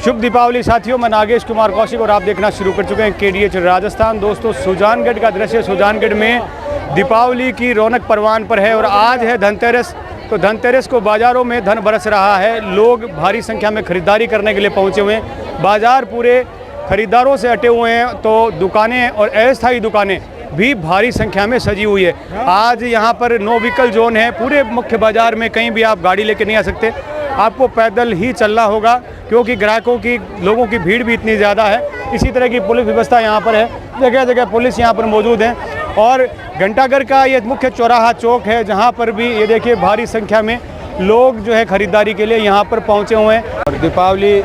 शुभ दीपावली साथियों, मैं नागेश कुमार कौशिक और आप देखना शुरू कर चुके हैं KDH राजस्थान। दोस्तों, सुजानगढ़ का दृश्य, सुजानगढ़ में दीपावली की रौनक परवान पर है और आज है धनतेरस। तो धनतेरस को बाज़ारों में धन बरस रहा है, लोग भारी संख्या में खरीदारी करने के लिए पहुंचे हुए हैं। बाज़ार पूरे खरीदारों से अटे हुए हैं, तो दुकानें और अस्थायी दुकानें भी भारी संख्या में सजी हुई है। आज यहाँ पर नो व्हीकल जोन है, पूरे मुख्य बाज़ार में कहीं भी आप गाड़ी लेकर नहीं आ सकते, आपको पैदल ही चलना होगा, क्योंकि ग्राहकों की, लोगों की भीड़ भी इतनी ज़्यादा है। इसी तरह की पुलिस व्यवस्था यहाँ पर है, जगह जगह पुलिस यहाँ पर मौजूद है। और घंटाघर का ये मुख्य चौराहा चौक है, जहाँ पर भी ये देखिए भारी संख्या में लोग जो है खरीदारी के लिए यहाँ पर पहुँचे हुए हैं। और दीपावली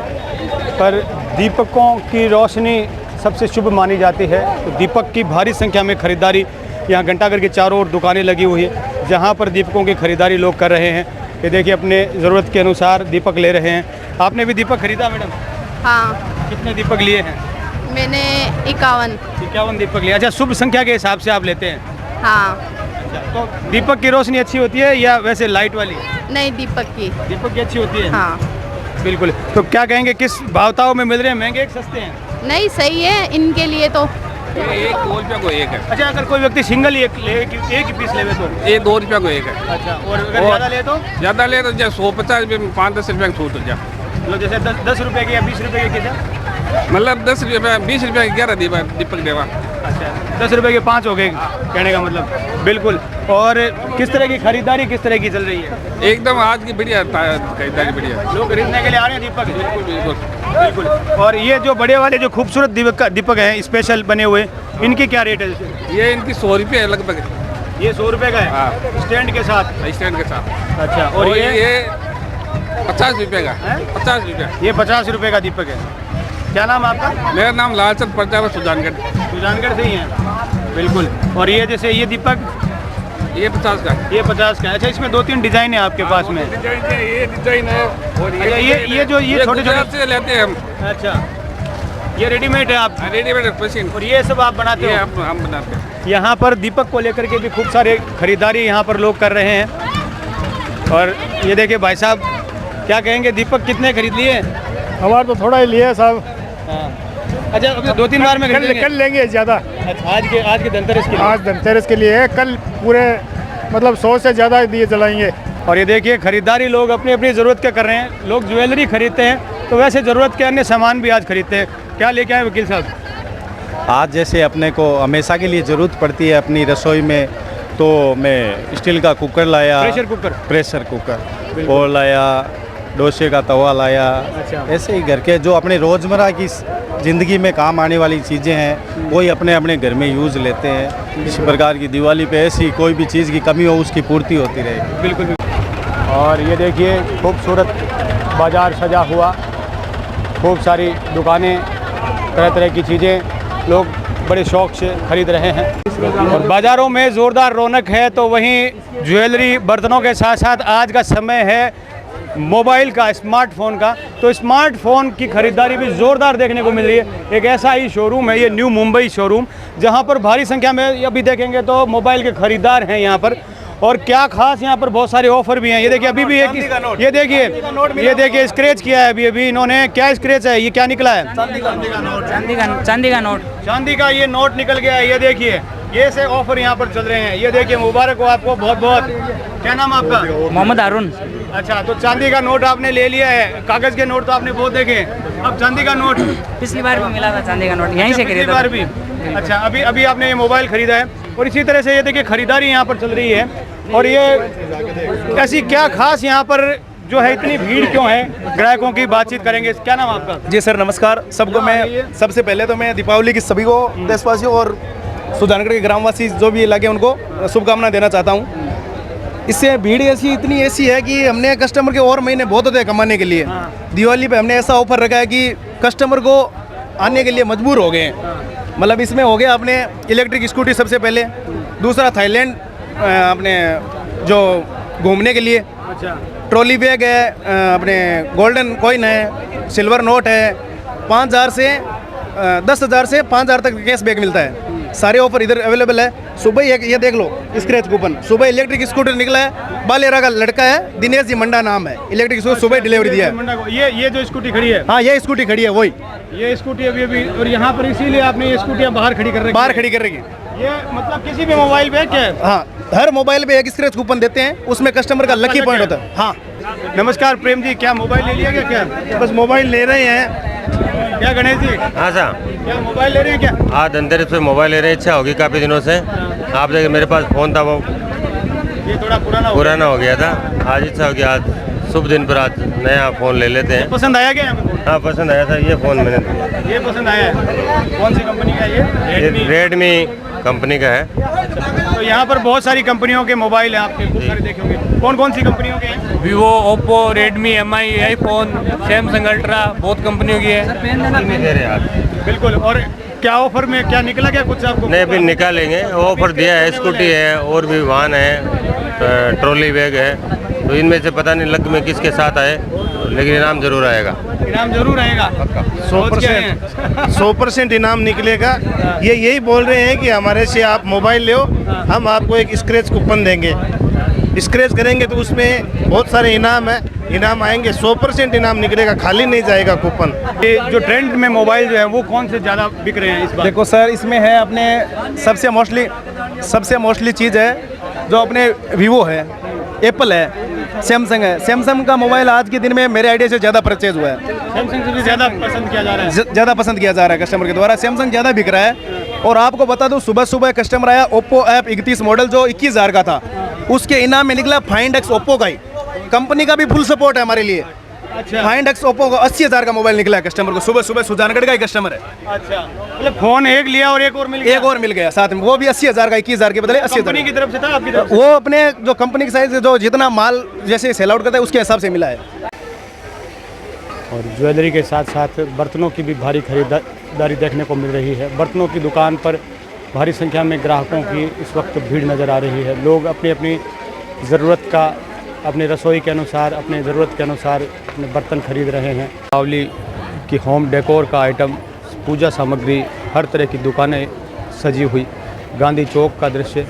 पर दीपकों की रोशनी सबसे शुभ मानी जाती है, तो दीपक की भारी संख्या में खरीदारी यहाँ घंटाघर के चारों ओर दुकानें लगी हुई है, जहाँ पर दीपकों की खरीदारी लोग कर रहे हैं। ये देखिए अपने ज़रूरत के अनुसार दीपक ले रहे हैं। आपने भी दीपक खरीदा मैडम? हाँ। कितने दीपक लिए हैं? मैंने 51 दीपक लिए। अच्छा, शुभ संख्या के हिसाब से आप लेते हैं? हाँ। अच्छा, तो दीपक की रोशनी अच्छी होती है या वैसे लाइट वाली? नहीं, दीपक की अच्छी होती है। हाँ। बिल्कुल। तो क्या कहेंगे, किस भावताओं में मिल रहे हैं, महंगे एक सस्ते हैं? नहीं, सही है इनके लिए तो। एक 2 रुपया को एक है। अच्छा, अगर कोई व्यक्ति सिंगल एक ही पीस ले तो ये 2 रुपया को एक है। अच्छा, और अगर ज़्यादा ले तो? ज़्यादा ले तो जैसे 150 रुपये में 5-10 रुपये छूट हो जाए। मतलब जैसे 10 रुपये के या 20 रुपये के कितना? मतलब 10 रुपये 20 रुपये के 11 दीपक देवा। अच्छा, 10 रुपये के 5 हो गए कहने का मतलब। बिल्कुल। और किस तरह की खरीदारी किस तरह की चल रही है? एकदम आज की बढ़िया खरीदारी बढ़िया। लोग खरीदने के लिए आ रहे हैं दीपक? बिल्कुल बिल्कुल बिल्कुल। और ये जो बड़े वाले जो खूबसूरत दीपक हैं, स्पेशल बने हुए, इनकी क्या रेट है? ये इनकी 100 रुपये है लगभग। ये 100 रुपये का है? हाँ। स्टैंड के साथ? स्टैंड के साथ। अच्छा। और ये 50 रुपये का है। 50 रुपये। ये 50 रुपये का दीपक है। क्या नाम आपका? मेरा नाम लालचंद प्रजापति, सुजानगढ़ से ही है। बिल्कुल। और ये जैसे ये दीपक, ये 50 का है। ये 50 का है। अच्छा, इसमें 2-3 डिज़ाइन है आपके पास में? डिजाइन है, ये डिजाइन है। और अच्छा, ये जो ये छोटे छोटे से लेते हैं हम। अच्छा, ये रेडीमेड है आप? Readymade machine. और ये सब आप बनाते ये हो? हम बनाते हैं। यहाँ पर दीपक को लेकर के भी खूब सारे खरीदारी यहाँ पर लोग कर रहे हैं। और ये देखिए भाई साहब, क्या कहेंगे, दीपक कितने खरीद लिए? हमारा तो थोड़ा ही लिया साहब। अच्छा, अभी 2-3 बार में कल लेंगे ज़्यादा। अच्छा, आज के धनतेरस के लिए? आज धनतेरस के लिए है, कल पूरे मतलब 100 से ज़्यादा दिए जलाएंगे। और ये देखिए खरीदारी लोग अपनी अपनी ज़रूरत के कर रहे हैं। लोग ज्वेलरी खरीदते हैं, तो वैसे ज़रूरत के अन्य सामान भी आज खरीदते हैं। क्या लेके आए वकील साहब? आज जैसे अपने को हमेशा के लिए ज़रूरत पड़ती है अपनी रसोई में, तो मैं स्टील का कुकर लाया, प्रेशर कुकर और लाया, डोसे का तवा लाया। अच्छा। ऐसे ही घर के जो अपने रोज़मर्रा की ज़िंदगी में काम आने वाली चीज़ें हैं, वही अपने अपने घर में यूज़ लेते हैं। इसी प्रकार की दिवाली पे ऐसी कोई भी चीज़ की कमी हो, उसकी पूर्ति होती रहेगी। बिल्कुल। और ये देखिए खूबसूरत बाज़ार सजा हुआ, खूब सारी दुकानें, तरह तरह की चीज़ें लोग बड़े शौक़ से खरीद रहे हैं। और बाज़ारों में ज़ोरदार रौनक है, तो वहीं ज्वेलरी, बर्तनों के साथ साथ आज का समय है मोबाइल का, स्मार्टफ़ोन का, तो स्मार्टफ़ोन की खरीदारी भी ज़ोरदार देखने को मिल रही है। एक ऐसा ही शोरूम है ये न्यू मुंबई शोरूम, जहां पर भारी संख्या में अभी देखेंगे तो मोबाइल के खरीदार हैं यहाँ पर। और क्या खास यहाँ पर बहुत सारे ऑफर भी हैं। ये देखिए अभी भी एक, ये देखिए स्क्रैच किया है अभी इन्होंने। क्या स्क्रैच है ये, क्या निकला है? चांदी का नोट। चांदी का ये नोट निकल गया है। ये देखिए, ये से ऑफर यहाँ पर चल रहे हैं। ये देखिए, मुबारक हो आपको बहुत बहुत। क्या नाम आपका? मोहम्मद अरुण। अच्छा, तो चांदी का नोट आपने ले लिया है। कागज के नोट तो आपने बहुत देखे, अब चांदी का नोट? पिछली बार भी मिला था चांदी का नोट, यहीं से खरीदा। पिछली बार भी? अच्छा, अभी आपने ये मोबाइल खरीदा है। और इसी तरह से ये देखिए खरीदारी यहाँ पर चल रही है। और ये ऐसी क्या खास यहाँ पर जो है, इतनी भीड़ क्यों है? ग्राहकों की बातचीत करेंगे। क्या नाम आपका? जी सर, नमस्कार सबको। मैं सबसे पहले तो मैं दीपावली की सभी को, देशवासियों और सुजानगढ़ के ग्रामवासी जो भी लगे उनको शुभकामनाएं देना चाहता हूँ। इससे भीड़ इतनी ऐसी है कि हमने कस्टमर के और महीने बहुत होते हैं कमाने के लिए। दिवाली पे हमने ऐसा ऑफर रखा है कि कस्टमर को आने के लिए मजबूर हो गए हैं। मतलब इसमें हो गया अपने इलेक्ट्रिक स्कूटी सबसे पहले, दूसरा थाईलैंड अपने जो घूमने के लिए, अच्छा, ट्रॉली बैग है, अपने गोल्डन कॉइन है, सिल्वर नोट है, 5,000 से 10,000 से 5,000 तक कैश बैग मिलता है। सारे ऑफर इधर अवेलेबल है। सुबह ये देख लो स्क्रैच कूपन, सुबह इलेक्ट्रिक स्कूटर निकला है, बालेरा का लड़का है, दिनेश जी मंडा नाम है, इलेक्ट्रिक स्कूटर सुबह डिलीवरी दिया है। ये जो स्कूटी खड़ी है, हाँ ये स्कूटी खड़ी है वही, ये स्कूटी अभी और यहाँ पर इसीलिए आपने ये स्कूटियाँ बाहर खड़ी कर रखी बाहर खड़ी कर रही है। ये मतलब किसी भी मोबाइल पे क्या है? हाँ हर मोबाइल पे एक स्क्रैच कूपन देते हैं, उसमें कस्टमर का लकी पॉइंट होता है। हाँ नमस्कार प्रेम जी, क्या मोबाइल ले लिया क्या? बस मोबाइल ले रहे हैं। क्या गणेश जी, हाँ साहब, क्या मोबाइल ले रहे हैं क्या? आज धनतेरस पे मोबाइल ले रहे हैं, इच्छा होगी काफ़ी दिनों से। आप देखिए मेरे पास फ़ोन था, वो ये थोड़ा पुराना हो गया था, आज इच्छा होगी आज शुभ दिन पर आज नया फ़ोन ले लेते हैं। पसंद आया क्या? हाँ पसंद आया था ये फ़ोन, मैंने ये पसंद आया है। कौन सी कंपनी का है ये? रेडमी कंपनी का है। तो यहाँ पर बहुत सारी कंपनियों के मोबाइल हैं, आपके खूब सारे देखे होंगे। कौन कौन सी कंपनियों के हैं? Vivo, Oppo, Redmi, MI, iPhone, Samsung ultra, बहुत कंपनियों की है। दे रहे आप बिल्कुल। और क्या ऑफर में क्या निकला क्या कुछ आपको? नहीं, अभी निकालेंगे, ऑफर दिया है, स्कूटी है और भी वाहन है, ट्रॉली बैग है, तो इनमें से पता नहीं लक में किसके साथ आए, लेकिन इनाम जरूर आएगा। इनाम जरूर आएगा। 100% इनाम निकलेगा। ये यही बोल रहे हैं कि हमारे से आप मोबाइल लो, हम आपको एक स्क्रैच कूपन देंगे, स्क्रैच करेंगे तो उसमें बहुत सारे इनाम है, इनाम आएंगे, 100% इनाम निकलेगा, खाली नहीं जाएगा कूपन। ये जो ट्रेंड में मोबाइल जो है वो कौन से ज़्यादा बिक रहे हैं इस बार? देखो सर, इसमें है अपने सबसे मोस्टली चीज़ है जो अपने वीवो है, एप्पल है, सैमसंग है। सैमसंग का मोबाइल आज के दिन में मेरे आइडिया से ज़्यादा परचेज हुआ है, सैमसंग से भी ज़्यादा पसंद किया जा रहा है। ज़्यादा पसंद किया जा रहा है कस्टमर के द्वारा, सैमसंग ज़्यादा बिक रहा है। और आपको बता दूं, सुबह सुबह कस्टमर आया ओप्पो ऐप 31 मॉडल जो 21,000 का था, उसके इनाम में निकला फाइंड एक्स ओप्पो का ही। कंपनी का भी फुल सपोर्ट है हमारे लिए। अच्छा। फाइंड एक्स ओप्पो का 80,000 का मोबाइल निकला है कस्टमर को, सुबह सुबह सुजानगढ़ का ही कस्टमर है। अच्छा, मतलब फोन एक लिया और एक और मिल गया? एक और मिल गया साथ में, वो भी 80,000 का, 21,000 के बदले 80,000 कंपनी की तरफ से था आपकी तरफ से? वो अपने जो कंपनी की साइज जो जितना माल जैसे सेल आउट करता है उसके हिसाब से मिला है। और ज्वेलरी के साथ साथ बर्तनों की भी भारी खरीदारी देखने को मिल रही है। बर्तनों की दुकान पर भारी संख्या में ग्राहकों की इस वक्त भीड़ नज़र आ रही है। लोग अपनी अपनी ज़रूरत का, अपने रसोई के अनुसार, अपने ज़रूरत के अनुसार अपने बर्तन खरीद रहे हैं। दीपावली की होम डेकोर का आइटम, पूजा सामग्री, हर तरह की दुकानें सजी हुई। गांधी चौक का दृश्य,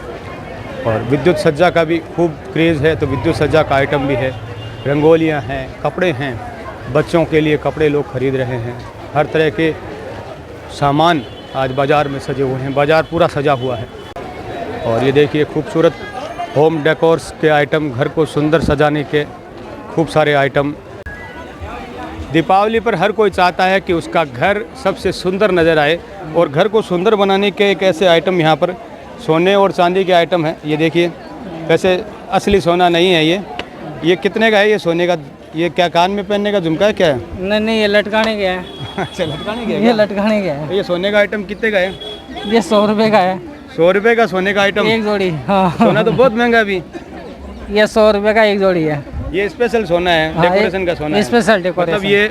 और विद्युत सज्जा का भी खूब क्रेज़ है, तो विद्युत सज्जा का आइटम भी है। रंगोलियां हैं, कपड़े हैं, बच्चों के लिए कपड़े लोग खरीद रहे हैं। हर तरह के सामान आज बाज़ार में सजे हुए हैं, बाज़ार पूरा सजा हुआ है। और ये देखिए खूबसूरत होम डेकोर्स के आइटम, घर को सुंदर सजाने के खूब सारे आइटम। दीपावली पर हर कोई चाहता है कि उसका घर सबसे सुंदर नज़र आए, और घर को सुंदर बनाने के एक ऐसे आइटम यहाँ पर सोने और चांदी के आइटम हैं। ये देखिए, वैसे असली सोना नहीं है ये कितने का है ये सोने का? ये क्या कान में पहनने का झुमका है क्या है? नहीं, ये लटकाने के है। अच्छा, लटकाने के ये लटकाने के है। ये सोने का आइटम कितने का है? ये 100 रुपये का है। 100 रुपये का सोने का आइटम? एक जोड़ी। हाँ, सोना तो बहुत महंगा अभी। ये 100 रुपये का एक जोड़ी है। ये स्पेशल सोना है, हाँ, डेकोरेशन का सोना है। Special decoration. मतलब ये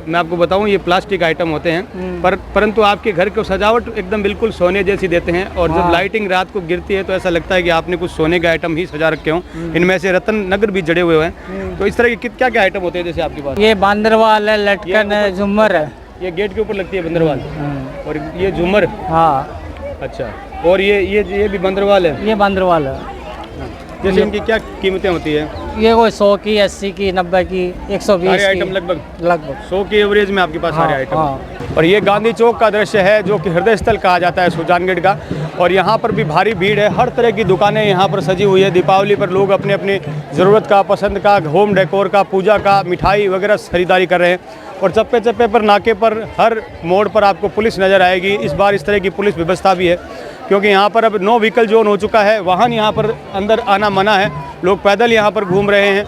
मैं आपको बताऊं, ये प्लास्टिक आइटम होते हैं, परंतु आपके घर को सजावट एकदम बिल्कुल सोने जैसी देते हैं। और जब लाइटिंग रात को गिरती है तो ऐसा लगता है कि आपने कुछ सोने के आइटम ही सजा रखे हों। इनमें से रतन नगर भी जड़े हुए हैं। तो इस तरह के क्या क्या आइटम होते हैं जैसे आपके पास? ये बांदरवाल है, लटकन है, झूमर है। ये गेट के ऊपर लगती है बंदरवाल, और ये झूमर। हाँ। अच्छा, और ये भी बंदरवाल है? ये बांदरवाल है। जैसे इनकी क्या कीमतें होती है? ये कोई 100 की, 80 की, 90 की, 120 सारे की। आइटम लगभग 100 के एवरेज में आपके पास सारे आइटम। हाँ। और ये गांधी चौक का दृश्य है जो कि हृदय स्थल कहा जाता है सुजानगढ़ का। और यहाँ पर भी भारी भीड़ है, हर तरह की दुकानें यहाँ पर सजी हुई है। दीपावली पर लोग अपने अपनी ज़रूरत का, पसंद का, होम डेकोर का, पूजा का, मिठाई वगैरह खरीदारी कर रहे हैं। और चप्पे चप्पे पर, नाके पर, हर मोड़ पर आपको पुलिस नज़र आएगी। इस बार इस तरह की पुलिस व्यवस्था भी है क्योंकि यहाँ पर अब नो व्हीकल जोन हो चुका है। वाहन यहाँ पर अंदर आना मना है, लोग पैदल यहाँ पर घूम रहे हैं।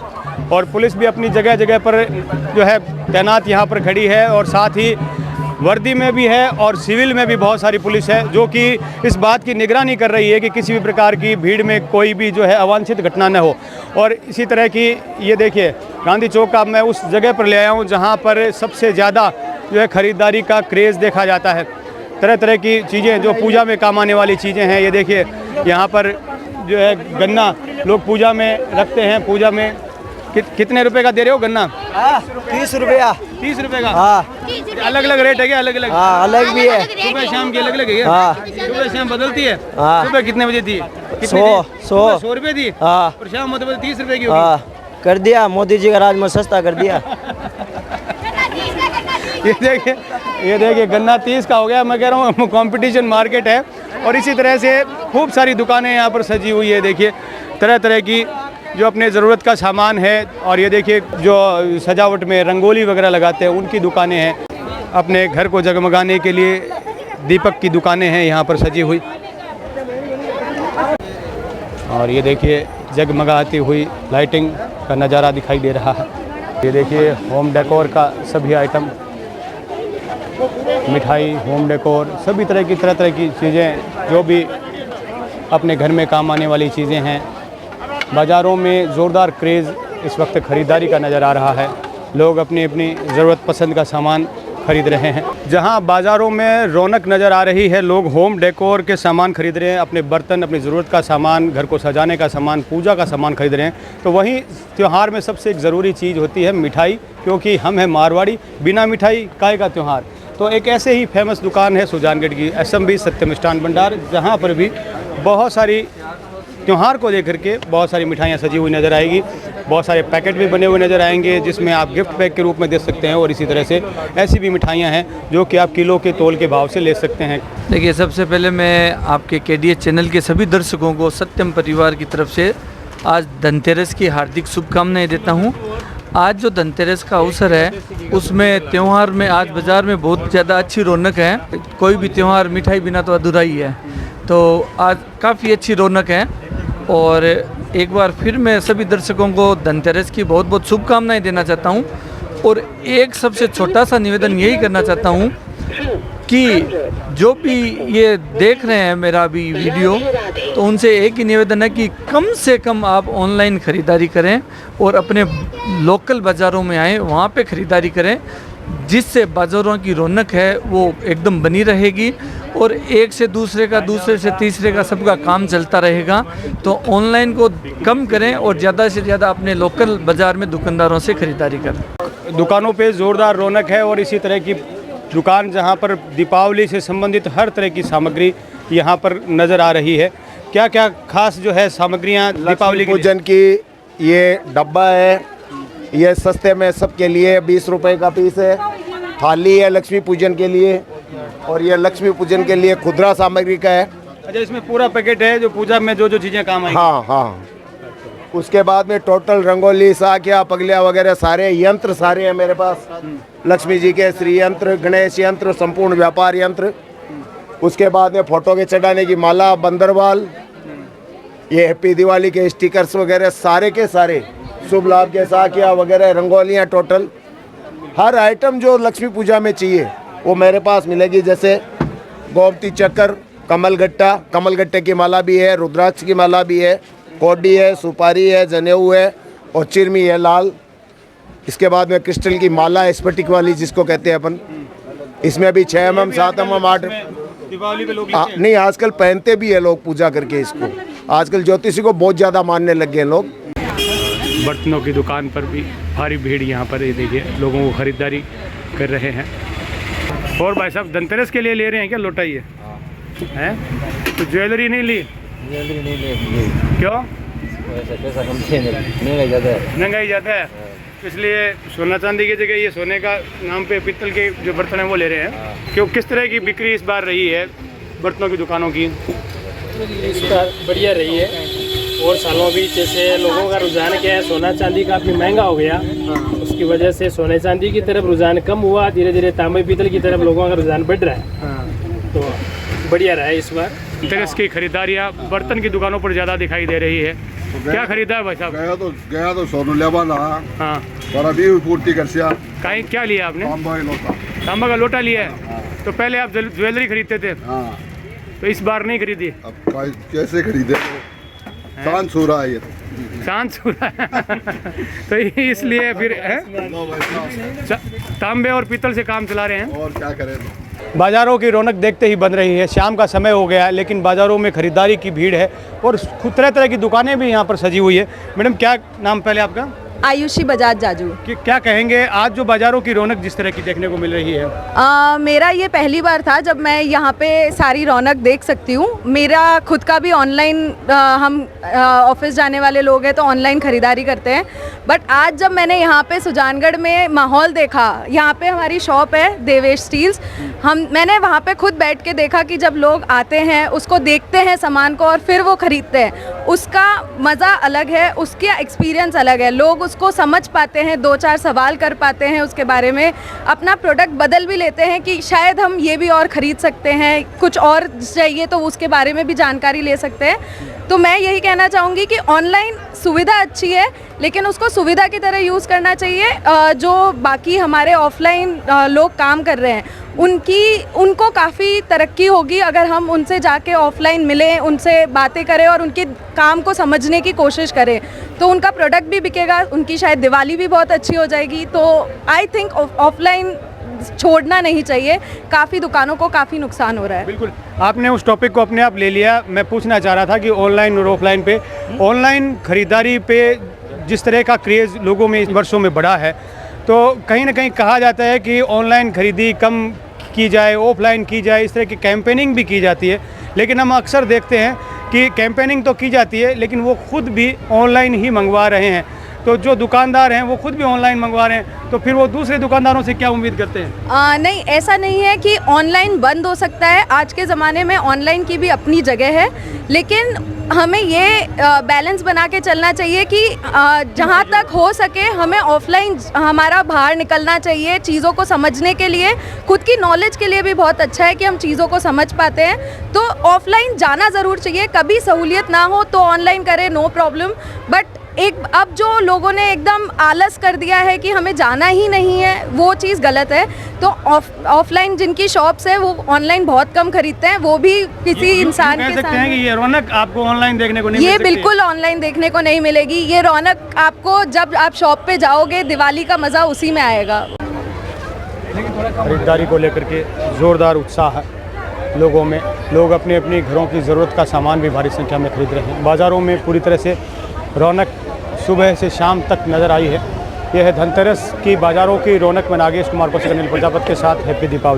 और पुलिस भी अपनी जगह जगह पर जो है तैनात यहाँ पर खड़ी है। और साथ ही वर्दी में भी है और सिविल में भी बहुत सारी पुलिस है जो कि इस बात की निगरानी कर रही है कि किसी भी प्रकार की भीड़ में कोई भी जो है अवांछित घटना न हो। और इसी तरह की ये देखिए गांधी चौक का मैं उस जगह पर ले आया हूँ जहाँ पर सबसे ज़्यादा जो है ख़रीदारी का क्रेज़ देखा जाता है। तरह तरह की चीज़ें जो पूजा में काम आने वाली चीज़ें हैं। ये देखिए यहाँ पर जो है गन्ना लोग पूजा में रखते हैं, पूजा में कितने रुपए का दे रहे हो गन्ना? 30 रुपया। 30 रुपए का? हाँ। अलग अलग रेट है क्या? अलग अलग? हाँ अलग भी है। सुबह शाम की अलग अलग है क्या? हाँ। सुबह शाम बदलती है? हाँ। सुबह कितने बजे थी? 100 रुपए थी? हाँ। और शाम मतलब 30 रुपए की होगी? हाँ कर दिया, मोदी जी का राज में सस्ता कर दिया। ये देखिए गन्ना 30 का हो गया। मैं कह रहा हूँ कंपटीशन मार्केट है और इसी तरह से खूब सारी दुकानें यहाँ पर सजी हुई है। देखिए तरह तरह की जो अपने ज़रूरत का सामान है और ये देखिए जो सजावट में रंगोली वगैरह लगाते हैं उनकी दुकानें हैं। अपने घर को जगमगाने के लिए दीपक की दुकानें हैं यहाँ पर सजी हुई। और ये देखिए जगमगाती हुई लाइटिंग का नज़ारा दिखाई दे रहा है। ये देखिए होम डेकोर का सभी आइटम, मिठाई, होम डेकोर, सभी तरह की चीज़ें जो भी अपने घर में काम आने वाली चीज़ें हैं। बाज़ारों में ज़ोरदार क्रेज़ इस वक्त ख़रीदारी का नज़र आ रहा है। लोग अपनी अपनी ज़रूरत पसंद का सामान खरीद रहे हैं। जहां बाज़ारों में रौनक नज़र आ रही है, लोग होम डेकोर के सामान खरीद रहे हैं, अपने बर्तन, अपनी ज़रूरत का सामान, घर को सजाने का सामान, पूजा का सामान खरीद रहे हैं। तो वहीं त्यौहार में सबसे एक ज़रूरी चीज़ होती है मिठाई, क्योंकि हम हैं मारवाड़ी, बिना मिठाई काहे का त्यौहार। तो एक ऐसे ही फेमस दुकान है सुजानगढ़ की SMB सत्य मिष्ठान भंडार, जहाँ पर भी बहुत सारी त्यौहार को लेकर के बहुत सारी मिठाइयाँ सजी हुई नज़र आएगी। बहुत सारे पैकेट भी बने हुए नज़र आएंगे जिसमें आप गिफ्ट पैक के रूप में दे सकते हैं और इसी तरह से ऐसी भी मिठाइयाँ हैं जो कि आप किलो के तोल के भाव से ले सकते हैं। देखिए सबसे पहले मैं आपके KDH चैनल के सभी दर्शकों को सत्यम परिवार की तरफ से आज धनतेरस की हार्दिक शुभकामनाएं देता हूं। आज जो धनतेरस का अवसर है उसमें त्यौहार में आज बाज़ार में बहुत ज़्यादा अच्छी रौनक है। कोई भी त्यौहार मिठाई बिना तो अधूरा ही है, तो आज काफ़ी अच्छी रौनक है। और एक बार फिर मैं सभी दर्शकों को धनतेरस की बहुत बहुत शुभकामनाएं देना चाहता हूं। और एक सबसे छोटा सा निवेदन यही करना चाहता हूं कि जो भी ये देख रहे हैं मेरा अभी वीडियो, तो उनसे एक ही निवेदन है कि कम से कम आप ऑनलाइन ख़रीदारी करें और अपने लोकल बाज़ारों में आएँ, वहाँ पे ख़रीदारी करें, जिससे बाज़ारों की रौनक है वो एकदम बनी रहेगी और एक से दूसरे का, दूसरे से तीसरे का, सबका काम चलता रहेगा। तो ऑनलाइन को कम करें और ज़्यादा से ज़्यादा अपने लोकल बाज़ार में दुकानदारों से ख़रीदारी करें। दुकानों पे ज़ोरदार रौनक है और इसी तरह की दुकान जहाँ पर दीपावली से संबंधित हर तरह की सामग्री यहाँ पर नज़र आ रही है। क्या क्या खास जो है सामग्रियाँ दीपावली पूजन की? ये डब्बा है, ये सस्ते में सबके लिए 20 रुपए का पीस है। थाली है लक्ष्मी पूजन के लिए, और ये लक्ष्मी पूजन के लिए खुदरा सामग्री का है। अच्छा, इसमें पूरा पैकेट है जो पूजा में जो जो चीज़ें काम आएंगी? हाँ हाँ। उसके बाद में टोटल रंगोली, साकिया, पगलिया वगैरह सारे यंत्र सारे हैं मेरे पास। लक्ष्मी जी के श्री यंत्र, गणेश यंत्र, संपूर्ण व्यापार यंत्र। उसके बाद में फोटो के चढ़ाने की माला, बंदरवाल, ये हैप्पी दिवाली के स्टिकर्स वगैरह सारे के सारे, शुभ लाभ के साकिया वगैरह, रंगोलियाँ, टोटल हर आइटम जो लक्ष्मी पूजा में चाहिए वो मेरे पास मिलेगी। जैसे गोमती चक्कर, कमल गट्टे की माला भी है, रुद्राक्ष की माला भी है, कोडी है, सुपारी है, जनेऊ है और चिरमी है लाल। इसके बाद में क्रिस्टल की माला है, स्फटिक वाली जिसको कहते हैं अपन। इसमें भी 6 mm, 7 mm, 8 दीपावली पे लोग नहीं, आजकल पहनते भी है लोग पूजा करके इसको। आजकल ज्योतिषी को बहुत ज़्यादा मानने लग गए लोग। बर्तनों की दुकान पर भी भारी भीड़ यहाँ पर, ये देखिए लोगों को खरीदारी कर रहे हैं। और भाई साहब धनतेरस के लिए ले रहे हैं क्या लोटा? ये हैं तो ज्वेलरी नहीं ली? ज्वेलरी नहीं ले। क्यों? पैसा कम थे, महंगाई ज़्यादा है। महंगाई ज़्यादा है, इसलिए सोना चांदी की जगह ये सोने का नाम पे पित्तल के जो बर्तन हैं वो ले रहे हैं। क्यों, किस तरह की बिक्री इस बार रही है बर्तनों की दुकानों की? इस बार बढ़िया रही है और सालों भी जैसे लोगों का रुझान क्या है, सोना चांदी काफ़ी महंगा हो गया, उसकी वजह से सोने चांदी की तरफ रुझान कम हुआ। धीरे धीरे तांबे पीतल की तरफ लोगों का रुझान बढ़ रहा है, तो बढ़िया रहा है इस बार। धनतेरस की खरीदारियाँ बर्तन की दुकानों पर ज़्यादा दिखाई दे रही है। क्या खरीदा है भाई साहब? गया तो सोनू लेवा ना। हाँ, और अभी पूर्ति कर सिया। कहीं क्या लिया आपने? तांबा का लोटा लिया है। तो पहले आप ज्वेलरी खरीदते थे? हाँ। तो इस बार नहीं खरीदी? अब कैसे खरीदे? चांद छू रहा है ये, चांद छू रहा है। तो इसलिए फिर तांबे और पीतल से काम चला रहे हैं। और क्या करें? बाज़ारों की रौनक देखते ही बन रही है। शाम का समय हो गया है लेकिन बाज़ारों में खरीदारी की भीड़ है और तरह तरह की दुकानें भी यहाँ पर सजी हुई है। मैडम क्या नाम पहले आपका? आयुषी बजाज जाजू। कि क्या कहेंगे आज जो बाज़ारों की रौनक जिस तरह की देखने को मिल रही है? मेरा ये पहली बार था जब मैं यहाँ पे सारी रौनक देख सकती हूँ। मेरा खुद का भी ऑनलाइन, हम ऑफिस जाने वाले लोग हैं तो ऑनलाइन ख़रीदारी करते हैं, बट आज जब मैंने यहाँ पे सुजानगढ़ में माहौल देखा, यहाँ पे हमारी शॉप है देवेश स्टील्स, मैंने वहाँ पे खुद बैठ के देखा कि जब लोग आते हैं उसको देखते हैं सामान को और फिर वो ख़रीदते हैं, उसका मज़ा अलग है, उसका एक्सपीरियंस अलग है। लोग उसको समझ पाते हैं, 2-4 सवाल कर पाते हैं उसके बारे में, अपना प्रोडक्ट बदल भी लेते हैं कि शायद हम ये भी और ख़रीद सकते हैं, कुछ और चाहिए तो उसके बारे में भी जानकारी ले सकते हैं। तो मैं यही कहना चाहूँगी कि ऑनलाइन सुविधा अच्छी है, लेकिन उसको सुविधा की तरह यूज़ करना चाहिए। जो बाकी हमारे ऑफलाइन लोग काम कर रहे हैं उनको काफ़ी तरक्की होगी अगर हम उनसे जाके ऑफलाइन मिलें, उनसे बातें करें और उनके काम को समझने की कोशिश करें, तो उनका प्रोडक्ट भी बिकेगा, उनकी शायद दिवाली भी बहुत अच्छी हो जाएगी। तो आई थिंक ऑफलाइन छोड़ना नहीं चाहिए, काफ़ी दुकानों को काफ़ी नुकसान हो रहा है। बिल्कुल, आपने उस टॉपिक को अपने आप ले लिया। मैं पूछना चाह रहा था कि ऑनलाइन और ऑफलाइन पे, ऑनलाइन ख़रीदारी पे जिस तरह का क्रेज़ लोगों में इस वर्षों में बढ़ा है, तो कहीं ना कहीं कहा जाता है कि ऑनलाइन खरीदी कम की जाए, ऑफलाइन की जाए, इस तरह की कैंपेनिंग भी की जाती है। लेकिन हम अक्सर देखते हैं कि कैंपेनिंग तो की जाती है लेकिन वो खुद भी ऑनलाइन ही मंगवा रहे हैं। तो जो दुकानदार हैं वो खुद भी ऑनलाइन मंगवा रहे हैं, तो फिर वो दूसरे दुकानदारों से क्या उम्मीद करते हैं? नहीं, ऐसा नहीं है कि ऑनलाइन बंद हो सकता है। आज के ज़माने में ऑनलाइन की भी अपनी जगह है, लेकिन हमें ये बैलेंस बना के चलना चाहिए कि जहाँ तक हो सके हमें ऑफलाइन हमारा बाहर निकलना चाहिए चीज़ों को समझने के लिए। खुद की नॉलेज के लिए भी बहुत अच्छा है कि हम चीज़ों को समझ पाते हैं, तो ऑफलाइन जाना ज़रूर चाहिए। कभी सहूलियत ना हो तो ऑनलाइन करें, नो प्रॉब्लम, बट अब जो लोगों ने एकदम आलस कर दिया है कि हमें जाना ही नहीं है, वो चीज़ गलत है। तो ऑफलाइन जिनकी शॉप्स है वो ऑनलाइन बहुत कम खरीदते हैं, वो भी किसी इंसान के सकते हैं कि ये रौनक आपको ऑनलाइन देखने को नहीं ये बिल्कुल ऑनलाइन देखने को नहीं मिलेगी। ये रौनक आपको जब आप शॉप पे जाओगे, दिवाली का मज़ा उसी में आएगा। खरीदारी को लेकर के ज़ोरदार उत्साह है लोगों में। लोग अपने अपने घरों की ज़रूरत का सामान भी भारी संख्या में खरीद रहे हैं। बाज़ारों में पूरी तरह से रौनक सुबह से शाम तक नज़र आई है। यह है धनतेरस की बाज़ारों की रौनक में नागेश कुमार कौशिक, अनिल प्रजापति के साथ हैप्पी दीपावली।